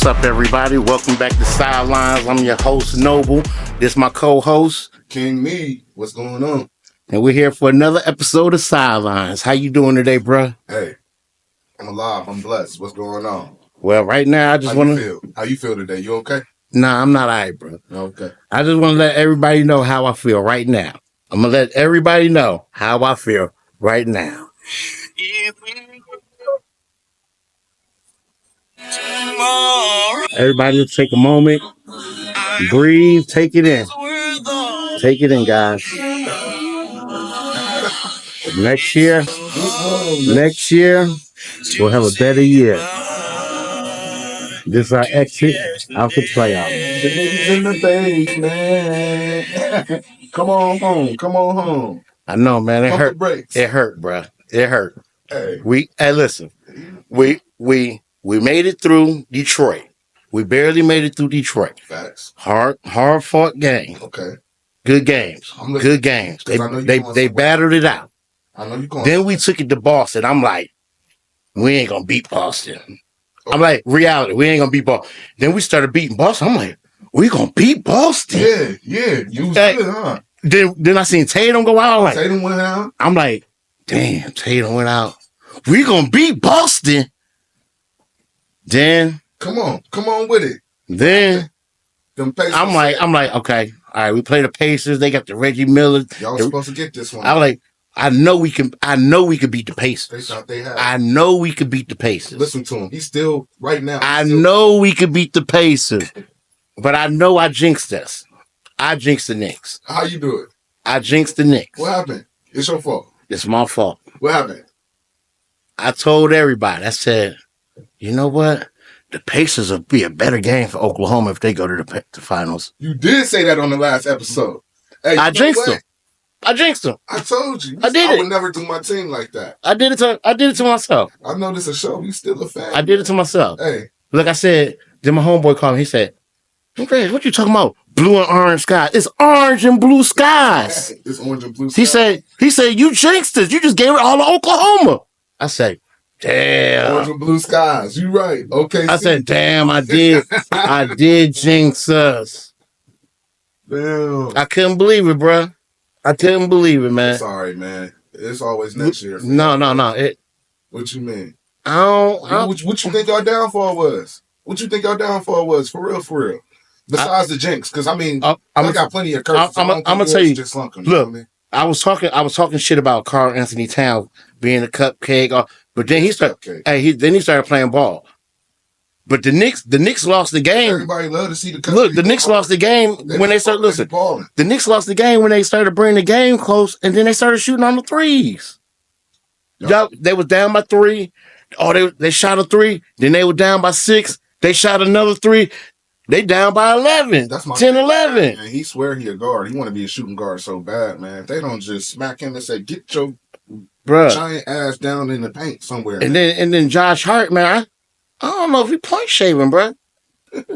up, everybody? Welcome back to Sidelines. I'm your host, Noble. This is my co-host, King Me. What's going on? And we're here for another episode of Sidelines. How you doing today, bro? Hey, I'm alive. I'm blessed. What's going on? Well, right now, I just want to... How you feel today? You okay? Nah, I'm not all right, bro. Okay. I just want to let everybody know how I feel right now. I'm going to let everybody know how I feel right now. Everybody take a moment, breathe, take it in. Take it in, guys. Next year, we'll have a better year. This is our exit out the playoff. The niggas in the basement. Come on home. Come on home. I know, man. It Pump hurt. the brakes. It hurt, bro. It hurt. Hey, listen. We made it through Detroit. We barely made it through Detroit. Facts. Hard fought game. Okay. Good games. Good games. They battered it out. I know you going. Then we took it to Boston. I'm like, we ain't gonna beat Boston. Okay. I'm like, reality, we ain't gonna beat Boston. Then we started beating Boston. I'm like, we gonna beat Boston. Yeah. You was good, huh? Then I seen Tatum go out. Like, Tatum went out. I'm like, damn, Tatum went out. We gonna beat Boston. Then come on with it. Then I'm like, okay, all right. We play the Pacers. They got the Reggie Miller. Y'all were supposed to get this one. I'm like, I know we could beat the Pacers. They thought they had. I know we could beat the Pacers. Listen to him. He's still right now. I know we could beat the Pacers, but I know I jinxed us. I jinxed the Knicks. How you do it? I jinxed the Knicks. What happened? It's your fault. It's my fault. What happened? I told everybody. I said, you know what? The Pacers will be a better game for Oklahoma if they go to the finals. You did say that on the last episode. Hey, I jinxed them. I told you. I did I it. would never do my team like that. I did it to myself. I know this is a show. You still a fan. I did it to myself. Hey. Like I said, then my homeboy called me. He said, hey, Greg, what you talking about? Blue and orange skies. It's orange and blue skies. It's orange and blue skies. He said, you jinxed us. You just gave it all to Oklahoma. I said, damn. Orange and blue skies. You right. Okay. I said, damn, I did. I did jinx us. Damn. I couldn't believe it, bro. I couldn't believe it, man. Sorry, man. It's always next year. No. What you mean? What you think our downfall was? What you think our downfall was? For real. Besides the jinx, because I got plenty of curses. I'm gonna tell you. Just look, you know what I mean? I was talking shit about Karl Anthony Towns being a cupcake, but then he started. Then he started playing ball. But the Knicks lost the game. Everybody love to see the cupcake. Look, the Knicks lost the game when they started. Listen, the Knicks lost the game when they started bringing the game close, and then they started shooting on the threes. Yep. They was down by 3. Oh, they shot a 3. Then they were down by 6. They shot another 3. They down by 11. That's my 10, 11. Man, he swear he a guard. He want to be a shooting guard so bad, man. If they don't just smack him and say, get your giant ass down in the paint somewhere. And then Josh Hart, man, I don't know if he point shaving, bro.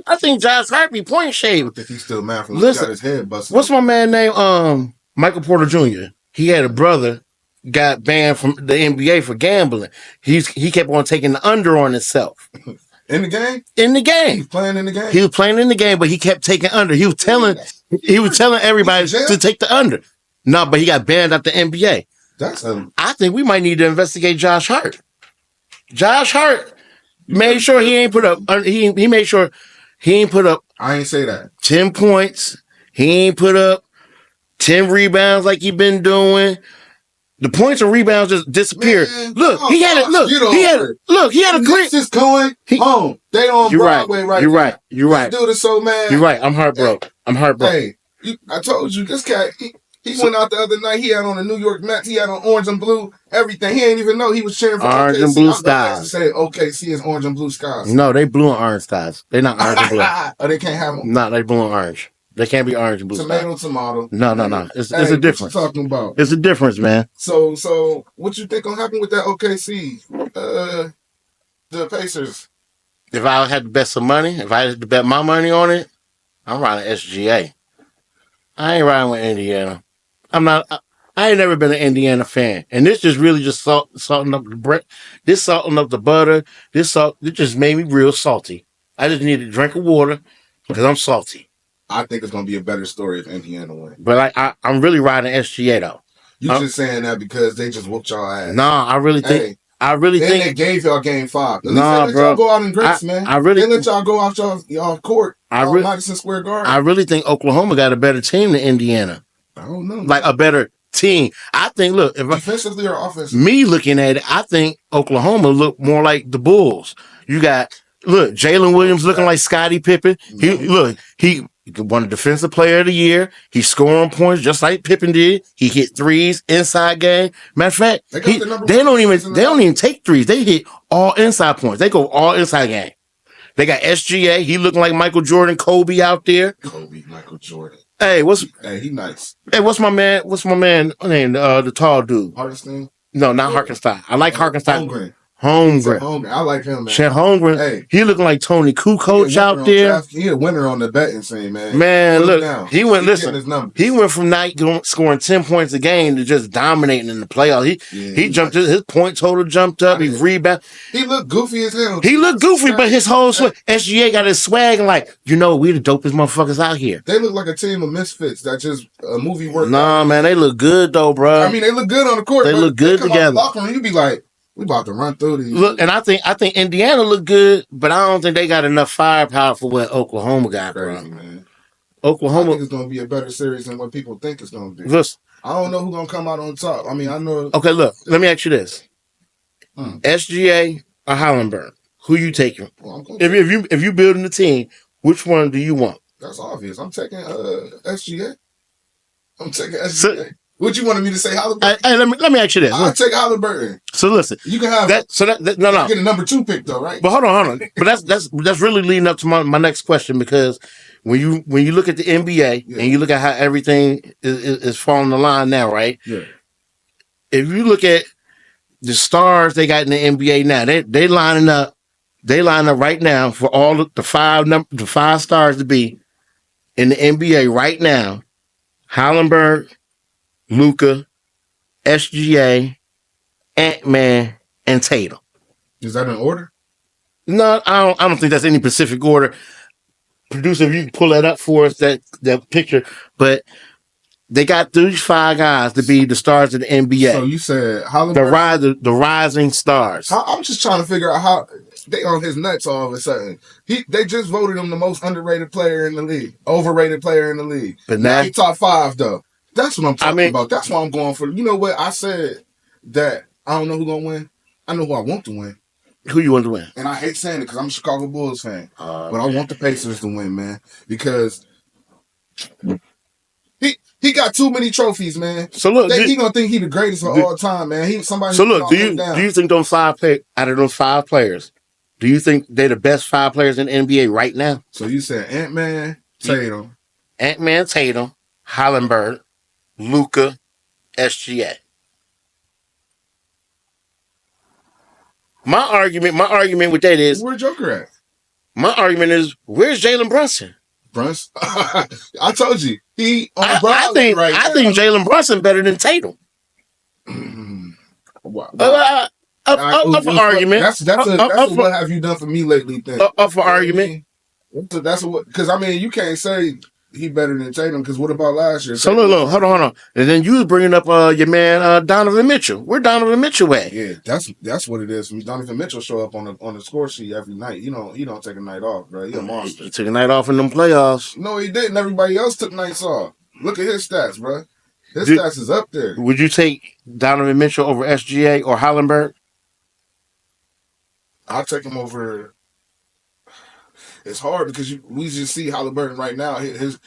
I think Josh Hart be point shaving. I think he's still mad from got his head busted. What's my man name? Michael Porter Jr. He had a brother got banned from the NBA for gambling. He kept on taking the under on himself. In the game? In the game. He was playing in the game? He was playing in the game, but he kept taking under. He was telling everybody to take the under. No, but he got banned out the NBA. I think we might need to investigate Josh Hart. Josh Hart made sure he ain't put up. He made sure he ain't put up. I ain't say that. 10 points. He ain't put up 10 rebounds like he been doing. The points and rebounds just disappeared. Man, he had a clean. This is going home. They on Broadway right now. You're right. This dude is so mad. You're right. I'm heartbroken. Hey, I told you this cat. He went out the other night. He had on the New York Mets. He had on orange and blue. Everything. He ain't even know he was cheering for orange OKC. and blue skies. Say OKC is orange and blue skies. No, they blue and orange skies. They not orange and blue. Oh, they can't have them. No, they blue and orange. They can't be orange and blue. Tomato. No. It's a difference. What you talking about? It's a difference, man. So what you think gonna happen with that OKC? The Pacers. If I had to bet some money, if I had to bet my money on it, I'm riding SGA. I ain't riding with Indiana. I ain't never been an Indiana fan, and this just really salting up the bread. This salting up the butter. This just made me real salty. I just need a drink of water because I'm salty. I think it's gonna be a better story if Indiana wins. But I'm really riding SGA though. You just saying that because they just whooped y'all ass. Nah, I really think. Hey, I really think they gave y'all game 5. At least nah, they let y'all go out in grace, man. They let y'all go out y'all court. Madison Square Garden. I really think Oklahoma got a better team than Indiana. I don't know. Like a better team. I think. Look, if defensively or offensively. Me looking at it, I think Oklahoma look more like the Bulls. You got Jalen Williams looking like Scottie Pippen. He won the Defensive Player of the Year. He's scoring points just like Pippen did. He hit threes inside game. Matter of fact, they don't even take threes. They hit all inside points. They go all inside game. They got SGA. He looking like Michael Jordan, Kobe out there. Kobe, Michael Jordan. Hey, he nice. Hey, what's my man name? The tall dude. Hartenstein? No, not Hartenstein. I like Hartenstein. Holmgren. I like him, man. Chet Holmgren. Hey, he looking like Tony Kukoc out there. He a winner on the betting scene, man. Man, look, he went from not scoring 10 points a game to just dominating in the playoffs. He jumped his point total jumped up. He rebounded. He looked goofy as hell. He looked goofy, but his whole SGA got his swag and like, we the dopest motherfuckers out here. They look like a team of misfits that just a movie work. Nah, man, they look good though, bro. I mean, they look good on the court. They look good together. You be like, we about to run through these. Look, and I think Indiana look good, but I don't think they got enough firepower for what Oklahoma got, crazy, man. Oklahoma, I think it's going to be a better series than what people think it's going to be. Listen, I don't know who's going to come out on top. I mean, I know. Okay, look, let me ask you this: SGA or Hollenberg? Who you taking? Well, if you building a team, which one do you want? That's obvious. I'm taking SGA. I'm taking SGA. What you wanted me to say, Halliburton? Hey, let me ask you this. I'll take Halliburton. So listen, you can have that. So that no. You get a number 2 pick though, right? But hold on. But that's really leading up to my next question, because when you look at the NBA and you look at how everything is falling the line now, right? Yeah. If you look at the stars they got in the NBA now, they lining up. They line up right now for all the five stars to be in the NBA right now: Hallenberg, Luka, SGA, Ant-Man, and Tatum. Is that in order? No, I don't think that's any specific order. Producer, if you can pull that up for us, that picture. But they got these 5 guys to be the stars of the NBA. So you said Halliburton? The rising stars. I'm just trying to figure out how they on his nuts all of a sudden. They just voted him the most underrated player in the league, overrated player in the league. But now he top 5 though. That's what I'm talking about. That's why I'm going for. You know what? I said that I don't know who's gonna win. I know who I want to win. Who you want to win? And I hate saying it because I'm a Chicago Bulls fan. But I want the Pacers to win, man. Because he got too many trophies, man. So look, he gonna think he the greatest of all time, man. Somebody. So look, do you think those 5 out of those 5 players, do you think they're the best 5 players in the NBA right now? So you said Ant-Man, Tatum, Hallenberg, Luka, SGA. My argument with that is, where's Joker at? My argument is, where's Jalen Brunson? I told you I think Jalen Brunson better than Tatum. Wow. Up for argument. That's what have you done for me lately? Thing. Up for argument. That's what, because I mean you can't say he better than Tatum, because what about last year? So look, hold on. And then you was bringing up your man Donovan Mitchell. Where Donovan Mitchell at? Yeah, that's what it is for me. Donovan Mitchell show up on the score sheet every night. He don't take a night off, bro. He a monster. He took a night off in them playoffs. No, he didn't. Everybody else took nights off. Look at his stats, bro. His stats is up there. Would you take Donovan Mitchell over SGA or Hallenberg? I'll take him over. It's hard because we just see Halliburton right now. His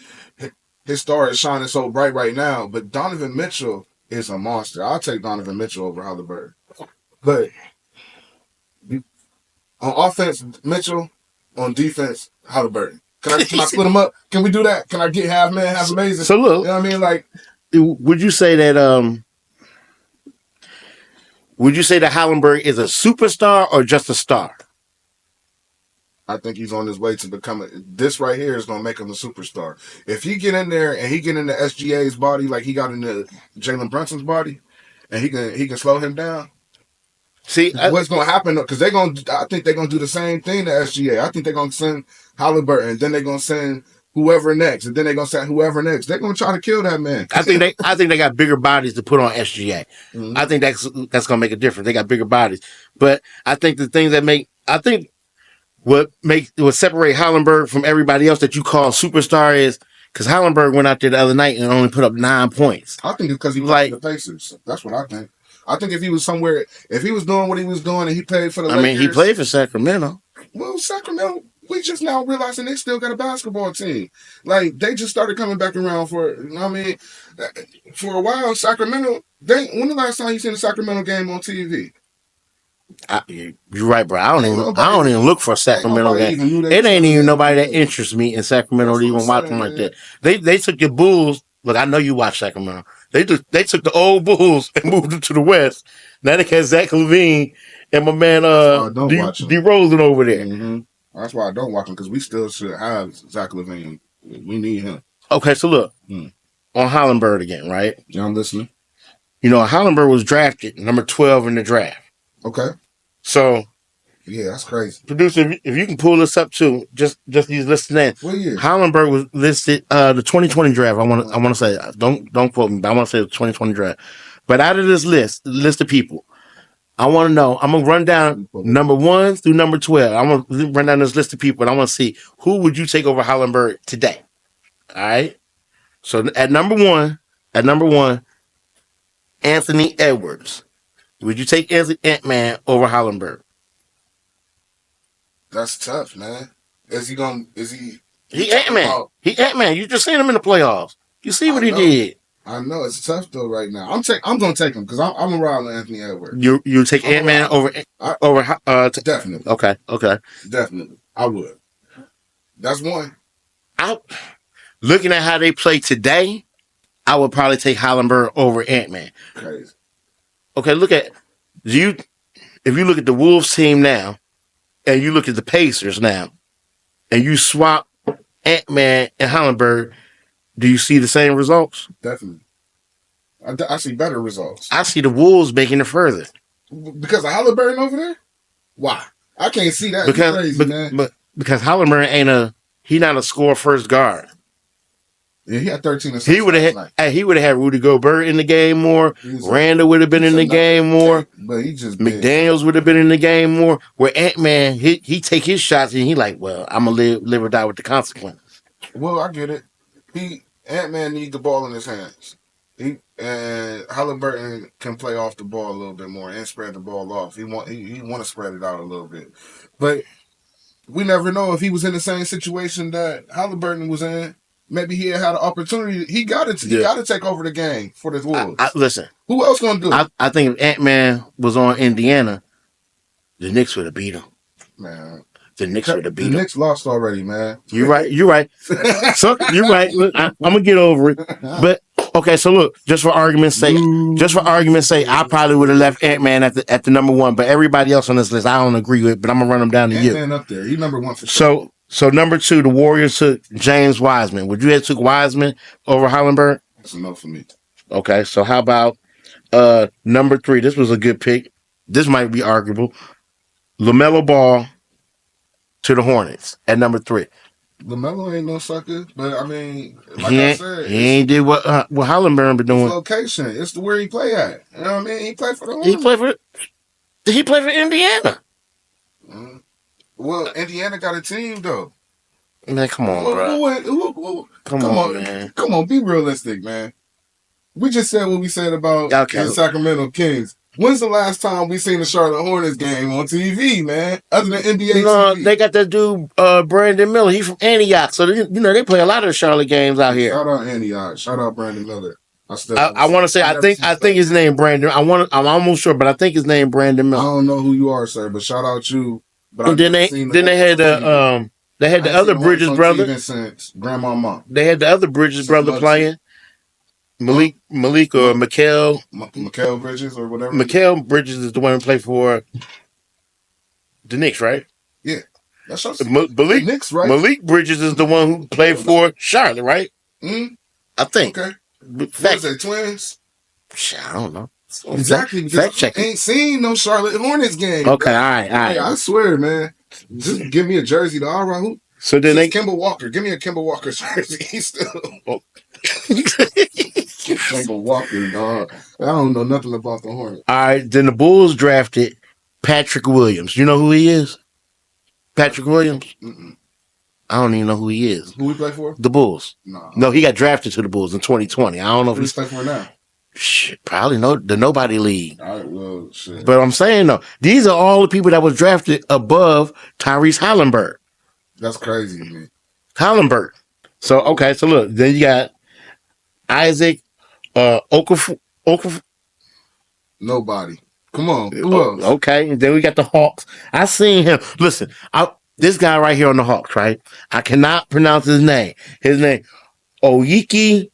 star is shining so bright right now. But Donovan Mitchell is a monster. I'll take Donovan Mitchell over Halliburton. But on offense, Mitchell. On defense, Halliburton. Can I split them up? Can we do that? Can I get half man, half amazing? So look, you know what I mean? Like, would you say that Hallenberg is a superstar or just a star? I think he's on his way to become this right here is going to make him a superstar. If he get in there and he get into SGA's body like he got into Jalen Brunson's body, and he can slow him down, See, what's going to happen? Because I think they're going to do the same thing to SGA. I think they're going to send Halliburton, then they're going to send whoever next, and then they're going to send whoever next. They're going to try to kill that man. I think they got bigger bodies to put on SGA. Mm-hmm. I think that's going to make a difference. They got bigger bodies, but I think the things that what separate Hallenberg from everybody else that you call superstar is because Hallenberg went out there the other night and only put up 9 points. I think it's because he played for the Pacers. That's what I think. I think if he was somewhere, if he was doing what he was doing and he played for the Lakers. I mean, he played for Sacramento. Well, Sacramento, we just now realizing they still got a basketball team. Like, they just started coming back around for a while, Sacramento, when the last time you seen a Sacramento game on TV? You're right, bro. I don't even look for a Sacramento game. It ain't even nobody that interests me in Sacramento to even watch them like that. They took your Bulls. Look, I know you watch Sacramento. They took the old Bulls and moved them to the West. Now they got Zach LaVine and my man D Rosen over there. Mm-hmm. That's why I don't watch them, because we still should have Zach LaVine. We need him. Okay, so look on Hallenberg again, right? Yeah, I'm listening. You know, Hallenberg was drafted number 12 in the draft. Okay. So, yeah, that's crazy. Producer, if you can pull this up too, just these listening. What year? Hallenberg was listed the 2020 draft. I want to say, don't quote me, but I want to say the 2020 draft. But out of this list of people, I want to know. I'm gonna run down number 1 through number 12. I'm gonna run down this list of people, and I want to see who would you take over Hallenberg today. All right. So at number one, Anthony Edwards. Would you take Ant-Man over Hallenberg? That's tough, man. He Ant-Man. He Ant-Man. You just seen him in the playoffs. You see what he did. I know. It's tough, though, right now. I'm going to take him, because I'm going to ride on Anthony Edwards. You take Ant-Man over Definitely. Okay. Definitely. I would. That's one. Looking at how they play today, I would probably take Hallenberg over Ant-Man. Crazy. Okay, if you look at the Wolves team now, and you look at the Pacers now, and you swap Ant-Man and Hallenberg, do you see the same results? Definitely. I see better results. I see the Wolves making it further. Because of Halliburton over there? Why? I can't see that. Because Halliburton he's not a score first guard. Yeah, he had 13 assists. He would have had Rudy Gobert in the game more. Randall would have been in the game more. But he just McDaniels would have been in the game more. Where Ant-Man, he take his shots and he like, well, I'm gonna live or die with the consequences. Well, I get it. Ant-Man needs the ball in his hands. And Halliburton can play off the ball a little bit more and spread the ball off. He want to spread it out a little bit. But we never know if he was in the same situation that Halliburton was in. Maybe he had an opportunity. He got to take over the game for the Wolves. Listen, who else gonna do it? I think if Ant-Man was on Indiana, the Knicks would have beat him. Man, the Knicks would have beat him. The Knicks lost already, man. You're right. So you're right. Look, I'm gonna get over it. But okay, so look, just for argument's sake, I probably would have left Ant-Man at the number 1. But everybody else on this list, I don't agree with. But I'm gonna run them down to you. Ant-Man up there. He's number 1 for sure. So number 2, the Warriors took James Wiseman. Would you have took Wiseman over Hallenberg? That's enough for me. Okay, so how about number 3? This was a good pick. This might be arguable. LaMelo Ball to the Hornets at number 3. LaMelo ain't no sucker, but I mean, I said, he ain't did what Hallenberg been doing. It's location. It's where he play at. You know what I mean? He played for the Hornets. He played for Indiana. Mm-hmm. Well, Indiana got a team, though. Man, come on, bro. Come on, man. Come on, be realistic, man. We just said what we said about the Sacramento Kings. When's the last time we seen the Charlotte Hornets game on TV, man? Other than NBA TV. They got that dude, Brandon Miller. He's from Antioch. So, they play a lot of the Charlotte games out here. Shout out Antioch. Shout out Brandon Miller. I want to say, I think his name Brandon. I'm almost sure, but I think his name Brandon Miller. I don't know who you are, sir, but shout out you. But and then they had the other Bridges brother. Since grandmama. They had the other Bridges brother playing. Malik or Mikal. Mikal Bridges or whatever. Mikal Bridges is the one who played for the Knicks, right? Yeah. That's Malik Knicks, right? Malik Bridges is the one who played for Charlotte, right? Mm-hmm. I think. Okay. What is it, twins? I don't know. Exactly. Fact check. Ain't seen no Charlotte Hornets game. Okay, all right. Hey, I swear, man. Just give me a jersey to all right. So then Kemba Walker. Give me a Kemba Walker jersey. He's still Kemba Walker, dog. I don't know nothing about the Hornets. All right, then the Bulls drafted Patrick Williams. You know who he is? Patrick Williams? Mm-mm. I don't even know who he is. Who he play for? The Bulls. No, he got drafted to the Bulls in 2020. I don't know if he's playing for now. Shit, probably the Nobody League. All right, well, shit. But I'm saying, though, these are all the people that was drafted above Tyrese Halliburton. That's crazy, man. Halliburton. So, okay, so look, then you got Isaac Okafor. Nobody. Come on. Who else? Okay, and then we got the Hawks. I seen him. Listen, this guy right here on the Hawks, right? I cannot pronounce his name. His name, Oyiki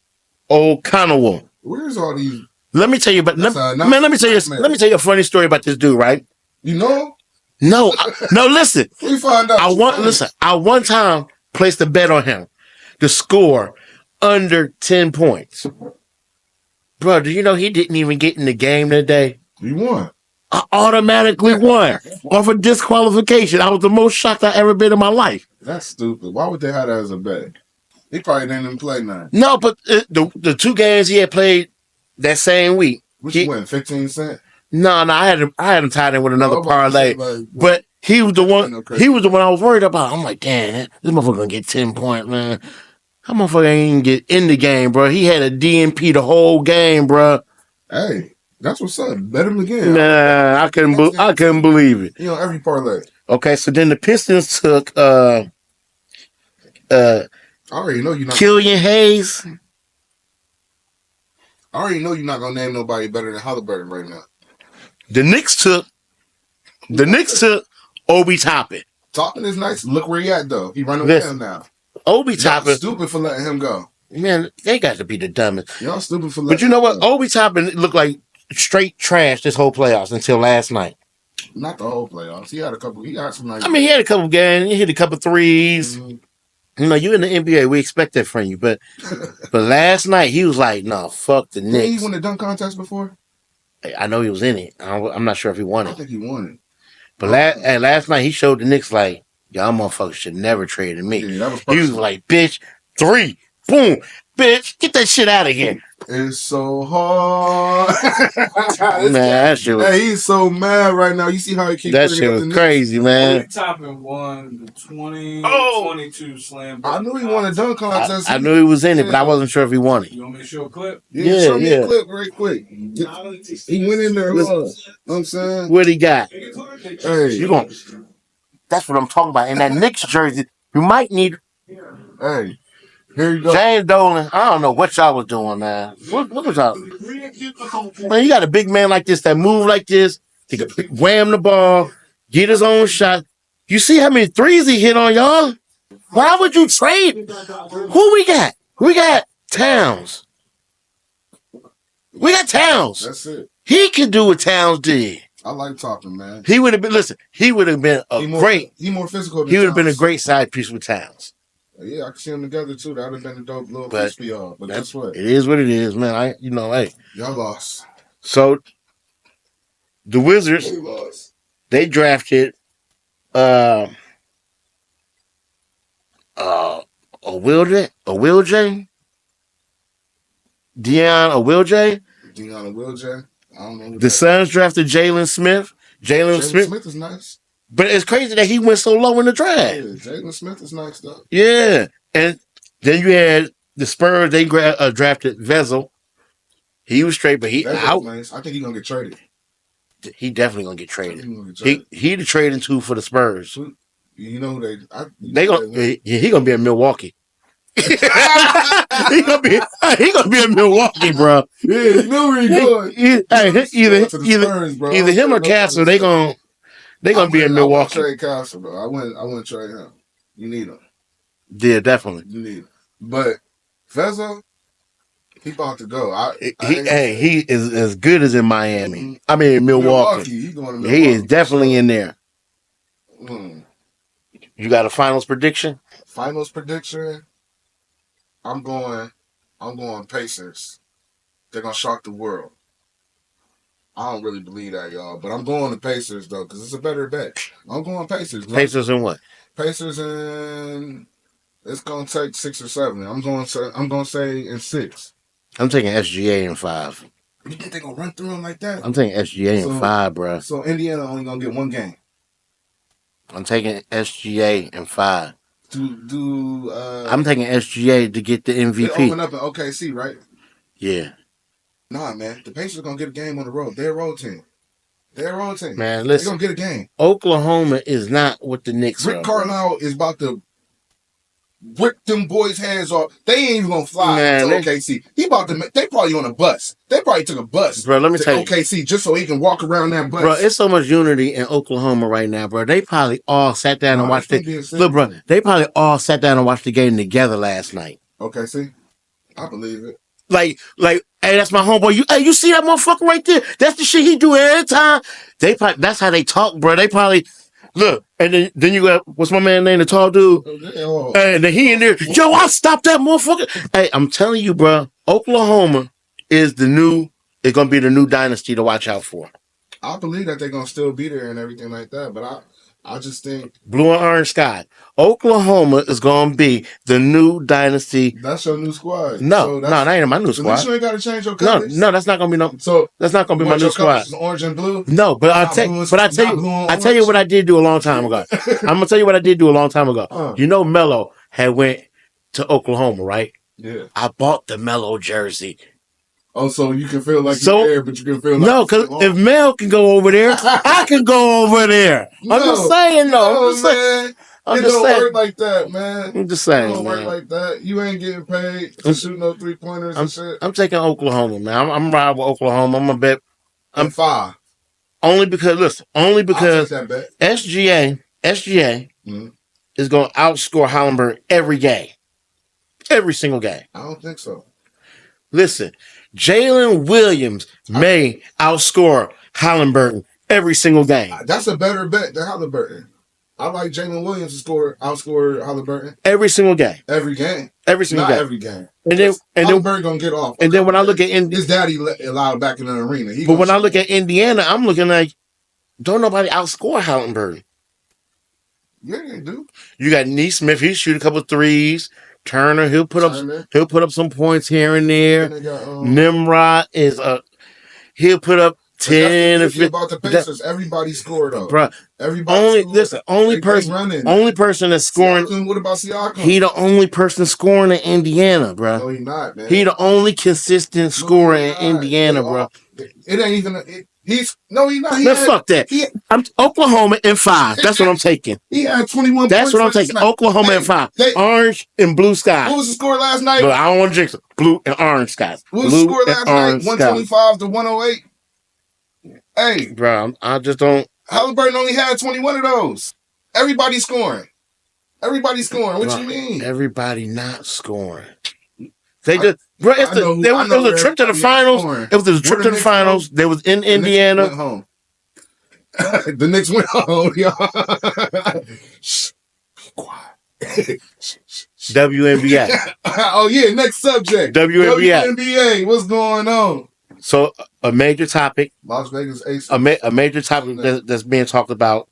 Okanawa. Where's all these? Let me tell you about. Let me tell you a funny story about this dude, right? You know? No, listen. We find out. I one time placed a bet on him to score under 10 points. Bro, do you know he didn't even get in the game that day? You won. I automatically won off of disqualification. I was the most shocked I ever been in my life. That's stupid. Why would they have that as a bet? He probably didn't even play none. No, but the 2 games he had played that same week. Which he won 15 cents? No, I had him tied in with another parlay. But he was the one. He was the one I was worried about. I'm like, damn, this motherfucker gonna get 10 points, man. That motherfucker ain't even get in the game, bro. He had a DNP the whole game, bro. Hey, that's what's up. Bet him again. Nah, I couldn't believe it. You know, every parlay. Okay, so then the Pistons took I already know you're not. Killian Hayes. I already know you're not gonna name nobody better than Halliburton right now. The Knicks took Obi Toppin. Toppin is nice. Look where he at though. He running with him now. Obi Toppin. Stupid for letting him go. Man, they got to be the dumbest. Y'all stupid for letting him go. But you know what? Obi Toppin looked like straight trash this whole playoffs until last night. Not the whole playoffs. He had some nice. I mean, he had a couple games. He hit a couple threes. Mm-hmm. You know, you in the NBA, we expect that from you. But last night, he was like, no, fuck the Knicks. Did he win the dunk contest before? I know he was in it. I'm not sure if he won it. I think he won it. But last night, he showed the Knicks like, y'all motherfuckers should never trade me. Yeah, that was he was like, bitch, 3, boom, bitch, get that shit out of here. It's so hard. Man, that shit was... Hey, he's so mad right now. You see how he keeps... That shit was crazy, man. Toppin won the 2022 Slam. I knew he won a dunk contest. I knew he was in it, but I wasn't sure if he won it. You want me to show a clip? Yeah, show me a clip right quick. He went in there. You know what I'm saying? What he got? Hey. You gonna... That's what I'm talking about. In that Knicks jersey, you might need... Hey. Here you go. James Dolan, I don't know what y'all was doing, man. What was y'all? Man, you got a big man like this that move like this. He could wham the ball, get his own shot. You see how many threes he hit on y'all? Why would you trade? Who we got? We got Towns. We got Towns. That's it. He can do what Towns did. I like talking, man. He would have been, listen, he would have been He more physical than He would have been a great side piece with Towns. Yeah, I can see them together too. That would have been a dope little piece for y'all. But guess what? It is what it is, man. Hey. Y'all lost. So the Wizards, they drafted WilJ? Dion Wilj. I don't know. The Suns drafted Jalen Smith. Jalen Smith is nice. But it's crazy that he went so low in the draft. Yeah, Jalen Smith is nice though. Yeah. And then you had the Spurs, they drafted Vezel. He was straight, but nice. I think he's gonna get traded. He definitely gonna get traded. He the trading tool for the Spurs. You know he gonna be in Milwaukee. he gonna be in Milwaukee, bro. Yeah, you know where he going. Either him or Castle, they gonna be in Milwaukee. I trade Castle, bro. I wouldn't trade him. You need him. Yeah, definitely. You need him. But Vezo, he about to go. He is as good as in Miami. I mean, Milwaukee. He going to Milwaukee. He is definitely in there. Mm. You got a finals prediction? Finals prediction? I'm going Pacers. They're gonna shock the world. I don't really believe that, y'all. But I'm going to Pacers though, because it's a better bet. I'm going Pacers. Pacers and what? Pacers and it's gonna take 6 or 7. I'm going to say in 6. I'm taking SGA in 5. You think they're gonna run through them like that? I'm taking SGA in 5, bro. So Indiana only gonna get 1 game. I'm taking SGA in 5. I'm taking SGA to get the MVP. They open up in OKC, right? Yeah. Nah, man. The Pacers are gonna get a game on the road. They're a road team. Man, listen. They're gonna get a game. Oklahoma is not what the Knicks are. Rick Carlisle is about to rip them boys' hands off. They ain't even gonna fly to OKC. They probably on a bus. They probably took a bus, bro. Let me tell you, OKC just so he can walk around that bus. Bro, it's so much unity in Oklahoma right now, bro. They probably all sat down and watched it. Look, bro, they probably all sat down and watched the game together last night. OKC, I believe it. Like, hey, that's my homeboy. You see that motherfucker right there? That's the shit he do every time. That's how they talk, bro. They probably. Look, and then you got, what's my man name, the tall dude? And then he in there, yo, I'll stop that motherfucker. Hey, I'm telling you, bro, Oklahoma is going to be the new dynasty to watch out for. I believe that they're going to still be there and everything like that, but I just think... Blue and orange sky. Oklahoma is going to be the new dynasty. That's your new squad. No, that ain't my new squad. So you ain't got to change your colors? No, that's not going to be no... So that's not going to be my new squad. Orange and blue? No, but I tell you what I did do a long time ago. I'm going to tell you what I did do a long time ago. You know Melo had went to Oklahoma, right? Yeah. I bought the Melo jersey. Oh, so you can feel like you're there, but you can feel like... No, because if Mel can go over there, I can go over there. I'm just saying, though. It don't work like that, man. I'm just saying, it don't work like that. You ain't getting paid to shoot no 3-pointers and shit. I'm taking Oklahoma, man. I'm riding with Oklahoma. I'm going to bet. I'm 5. Only because SGA is going to outscore Hollenberg every game. Every single game. I don't think so. Listen, Jalen Williams may outscore Hollenberg every single game. That's a better bet than Halliburton. I like Jalen Williams to outscore Halliburton every single game. Every game. Every single game. Every game. And then Halliburton gonna get off. And then when I look at his daddy allowed back in the arena. But when I look at Indiana, I'm looking like, don't nobody outscore Halliburton. Yeah, they do. You got Neesmith. He shoot a couple of threes. Turner, he'll put up some points here and there. Nimrod he'll put up 10 or 15. About the Pacers, everybody scored though. Bro, only person that's scoring. Siakam, what about Siakam? He the only person scoring in Indiana, bro. No, he not, man. He the only consistent scorer in Indiana, bro. It ain't even. He's not. Fuck that. I'm Oklahoma in 5. That's what I'm taking. He had 21 That's points. what I'm taking. Oklahoma in 5. Orange and blue skies. What was the score last night? But I don't want to jinx it. Blue and orange skies. What was the score last night? 125 to 108. Hey, bro, I just don't. Halliburton only had 21 of those. Everybody scoring. What you mean? Everybody not scoring. They just, bro. It was a trip to the finals. It was a trip to the finals. They was in Indiana. The Knicks went home, y'all. Shh. Be quiet. WNBA. Oh yeah, next subject. WNBA. What's going on? So a major topic. Las Vegas Aces. A major topic that's being talked about.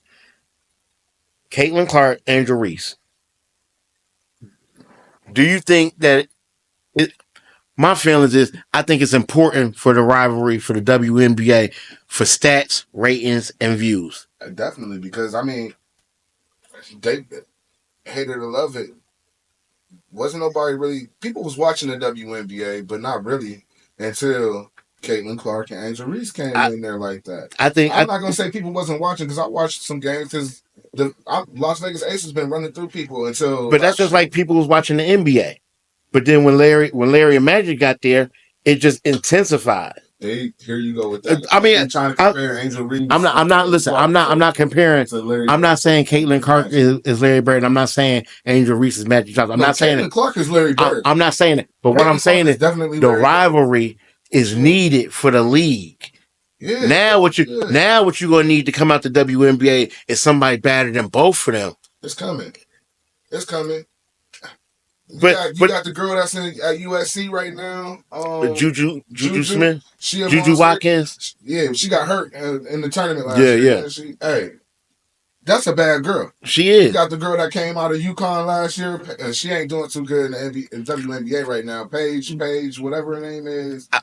Caitlin Clark, Angel Reese. Do you think that? My feelings is I think it's important for the rivalry for the WNBA for stats, ratings, and views. Definitely, because I mean, they hate it or love it. Wasn't nobody really people was watching the WNBA, but not really until Caitlin Clark and Angel Reese came in there like that. I'm not gonna say people wasn't watching because I watched some games because the Las Vegas Aces has been running through people until. But that's just like people was watching the NBA. But then when Larry and Magic got there, it just intensified. Hey, here you go with that. I mean, trying to compare Angel Reese. I'm not. Listen, I'm not comparing. I'm not saying Caitlin Clark is Larry Bird. I'm not saying Angel Reese is Magic Johnson. I'm not saying Caitlin Clark is Larry Bird. I'm not saying it. But what I'm saying is definitely the rivalry is needed for the league. Yeah. Now what you're gonna need to come out the WNBA is somebody better than both of them. It's coming. You got the girl that's at USC right now. Juju Smith, She a Juju monster. Watkins. Yeah, she got hurt in the tournament last year. Yeah. Hey, that's a bad girl. She is. You got the girl that came out of UConn last year. She ain't doing too good in WNBA right now. Paige, whatever her name is. I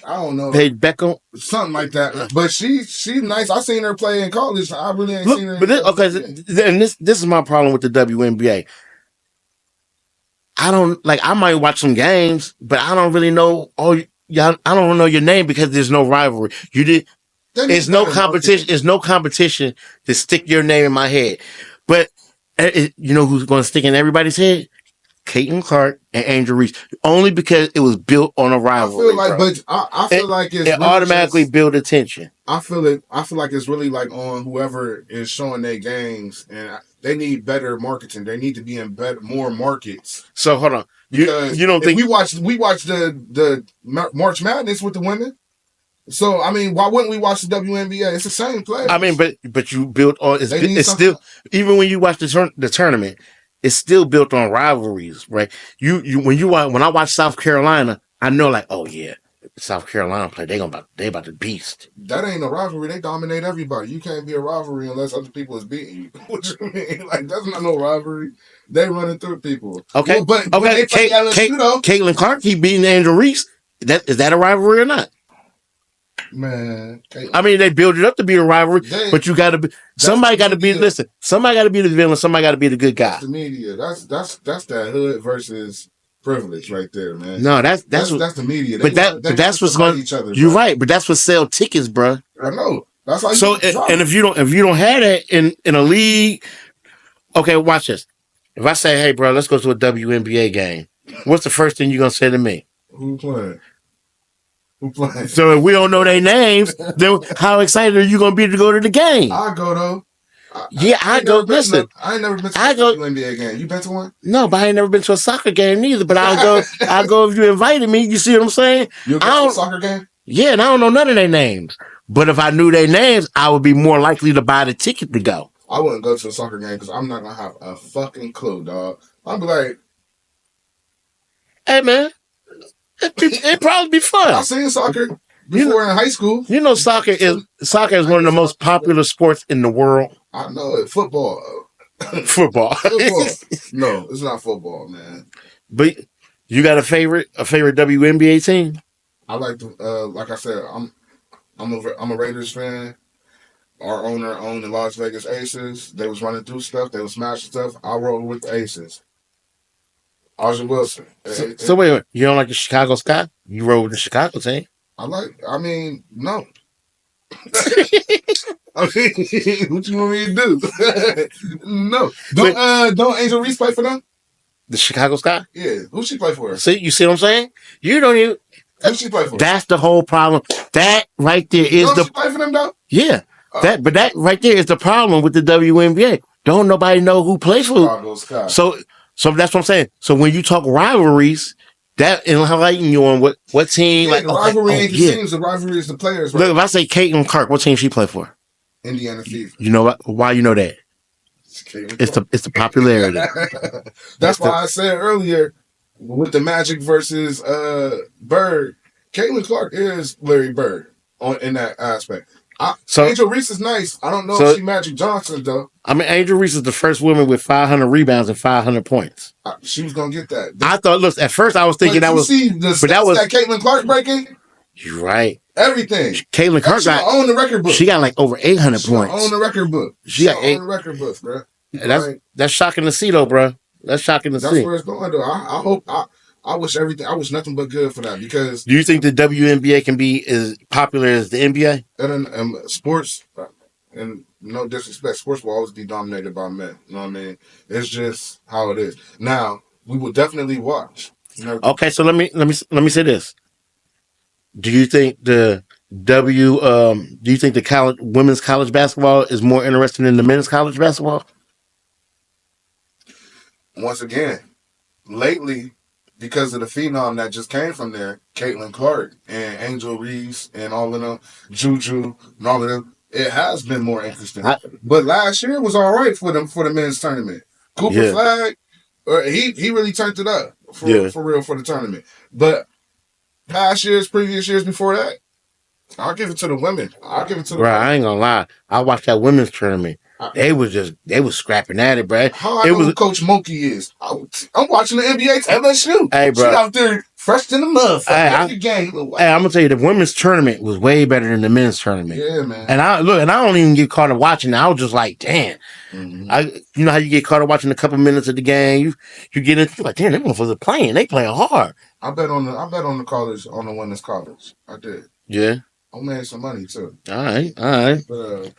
don't know. Paige Beckham. Something like that. But she's nice. I seen her play in college. I really ain't seen her. But this is my problem with the WNBA. I might watch some games, but I don't really know I don't know your name because there's no rivalry. It's no competition. It's no competition to stick your name in my head. But you know who's going to stick in everybody's head? Caitlin Clark and Angel Reese. Only because it was built on a rivalry. I feel like it really automatically built attention. I feel like it's really like on whoever is showing their games, and they need better marketing. They need to be in more markets. So hold on, you don't think we watched the March Madness with the women? So I mean, why wouldn't we watch the WNBA? It's the same play. I mean, but you built on it's still, even when you watch the tournament, it's still built on rivalries, right? When I watch South Carolina, I know like, oh yeah, South Carolina play, they about to beast. That ain't a rivalry. They dominate everybody. You can't be a rivalry unless other people is beating you. What you mean? Like, that's not no rivalry. They running through people. Okay, but they play LSU though. Caitlin Clark keep beating Angel Reese. Is that a rivalry or not? Man, I mean, they build it up to be a rivalry, but you got to be somebody. Got to be somebody got to be the villain. Somebody got to be the good guy. That's the media. That's that hood versus privilege right there, man. No, that's the media. But that's what's going. You're right, but that's what sell tickets, bro. I know. That's how. So and if you don't have that in a league, okay, watch this. If I say, hey, bro, let's go to a WNBA game, what's the first thing you're gonna say to me? Who playing? playing. So if we don't know their names, then how excited are you going to be to go to the game? I'll go, though. I go. Listen, I ain't never been to a NBA game. You been to one? No, but I ain't never been to a soccer game neither. But I'll go. I'll go if you invited me. You see what I'm saying? You'll go to a soccer game? Yeah, and I don't know none of their names. But if I knew their names, I would be more likely to buy the ticket to go. I wouldn't go to a soccer game because I'm not gonna have a fucking clue, dog. I'll be like, hey man, it'd probably be fun. I've seen soccer before in high school. You know, soccer is one of the most popular sports in the world. I know it. Football. Football. No, it's not football, man. But you got a favorite WNBA team? I like the like I said, I'm a Raiders fan. Our owner owned the Las Vegas Aces. They was running through stuff. They was smashing stuff. I rolled with the Aces. Arjun Wilson. So wait, you don't like the Chicago Sky? You roll with the Chicago team? I mean, no. I mean, what you want me to do? No. Don't Angel Reese play for them? The Chicago Sky? Yeah. Who she play for? See what I'm saying? You don't even. Who she play for? That's the whole problem. That right there is she play for them though? Yeah. But that right there is the problem with the WNBA. Don't nobody know who plays for Chicago Sky. So that's what I'm saying. So when you talk rivalries, that enlightening you on what team. Yeah, like the rivalry ain't the teams. The rivalry is the players. Right? Look, if I say Caitlin Clark, what team she play for? Indiana Fever. You know why you know that? It's the popularity. That's why I said earlier with the Magic versus Bird, Caitlin Clark is Larry Bird in that aspect. Angel Reese is nice. I don't know if she's Magic Johnson though. I mean, Angel Reese is the first woman with 500 rebounds and 500 points. She was gonna get that. I thought. Look, at first I was thinking that was. But that was that Caitlin Clark breaking. You're right. Everything. Caitlin Clark own the record book. She got like over 800 points. Own the record book. She got own the record book, bro. That's shocking to see though, bro. That's shocking to see. That's where it's going though. I hope. I wish nothing but good for that because. Do you think the WNBA can be as popular as the NBA? And sports, and no disrespect, sports will always be dominated by men. You know what I mean? It's just how it is. Now we will definitely watch. Okay, so let me say this. Do you think the women's college basketball is more interesting than the men's college basketball? Once again, lately, because of the phenom that just came from there, Caitlin Clark and Angel Reese and all of them, Juju and all of them, it has been more interesting. But last year was all right for the men's tournament. Cooper Flag, He really turned it up for real for the tournament. But previous years before that, I'll give it to the women. I'll give it to the women. I ain't gonna lie. I watched that women's tournament. They was scrapping at it, bro. How I know who Coach Monkey is? I'm watching the NBA LSU. Hey, bro. She out there fresh in the mud. I'm gonna tell you, the women's tournament was way better than the men's tournament. Yeah, man. And I don't even get caught up watching it. I was just like, damn. Mm-hmm. You know how you get caught up watching a couple minutes of the game. You get into like, damn, them motherfuckers are playing. They playing hard. I bet on the college, on the women's college. I did. Yeah. I made some money too. All right. But,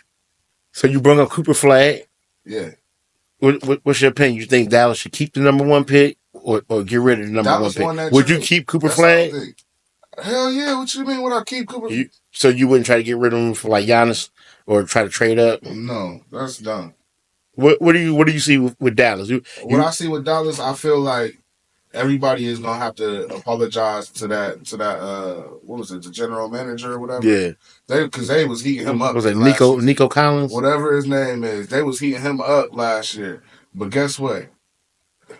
so you brought up Cooper Flag. Yeah. What's your opinion? You think Dallas should keep the number one pick or get rid of the number one pick? Would you keep Cooper Flag? Hell yeah. What you mean would I keep Cooper? So you wouldn't try to get rid of him for like Giannis or try to trade up? No, that's dumb. What do you see with Dallas? What I see with Dallas, I feel like everybody is gonna have to apologize to that what was it, the general manager or whatever? Yeah. Because they was heating him up. Was it Nico Collins? Whatever his name is. They was heating him up last year. But guess what?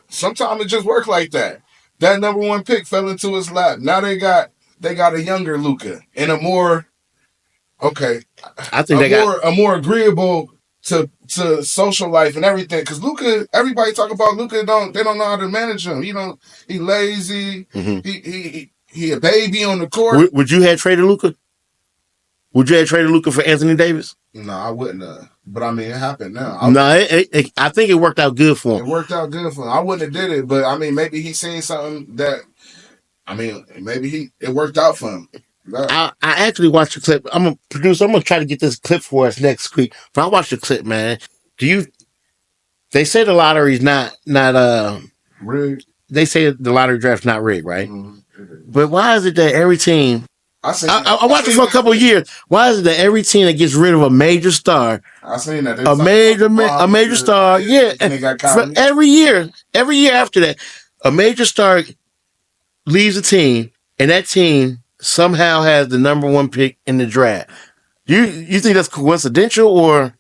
Sometimes it just works like that. That number one pick fell into his lap. Now they got a younger Luka and a more a more agreeable to social life and everything. Because Luka, everybody talk about Luka, they don't know how to manage him. He lazy. Mm-hmm. He a baby on the court. Would you have traded Luka? Would you have traded Luka for Anthony Davis? No, I wouldn't have. But I mean, it happened now. I think it worked out good for him. It worked out good for him. I wouldn't have did it, but I mean, maybe he seen something that. I mean, maybe it worked out for him. I actually watched the clip. I'm a producer. I'm gonna try to get this clip for us next week. But I watched the clip, man. They say the lottery's not rigged. They say the lottery draft's not rigged, right? Mm-hmm. But why is it that every team? I watched it for a couple of years. Why is it that every team that gets rid of a major star, I seen that a major star, yeah, every year after that, a major star leaves a team, and that team somehow has the number one pick in the draft. You think that's coincidental or?